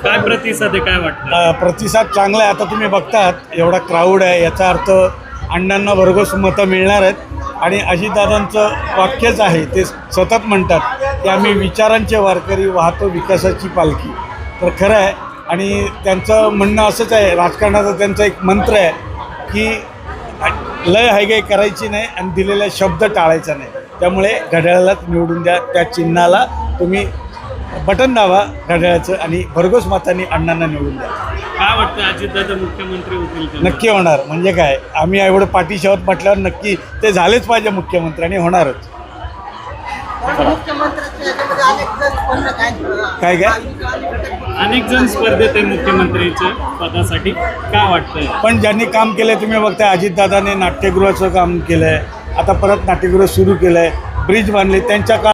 काय प्रतिसाद आहे, काय वाटतं? प्रतिसाद चांगला आहे. आता तुम्ही बघतात एवढा क्राऊड आहे, याचा अर्थ अण्णांना भरघोस मतं मिळणार आहेत. आणि अजितदादांचं वाक्यच आहे, ते सतत म्हणतात की आम्ही विचारांचे वारकरी वाहतो विकासाची पालखी. तर खरं आहे. आणि त्यांचं म्हणणं असंच आहे, राजकारणाचा त्यांचा एक मंत्र आहे की लय हायगाई करायची नाही आणि दिलेला शब्द टाळायचा नाही. त्यामुळे घड्याळालाच निवडून द्या, त्या चिन्हाला तुम्ही बटन दाबा घड्याळाचं आणि भरघोस मतांनी अण्णांना निवडून द्या. काय वाटतं, अजितदादा मुख्यमंत्री होतील का? नक्की होणार. म्हणजे काय, आम्ही एवढं पाठीशी आहोत म्हटल्यावर नक्की ते झालेच पाहिजे मुख्यमंत्री आणि होणारच. काय काय अनेक जण स्पर्धेत आहे मुख्यमंत्रीच्या पदासाठी, काय वाटतंय? पण ज्यांनी काम केलं तुम्ही बघताय, अजितदादाने नाट्यगृहाचं काम केलं आहे, आता परत नाट्यगृह सुरू केलं आहे, ब्रिज बांधले त्यांच्या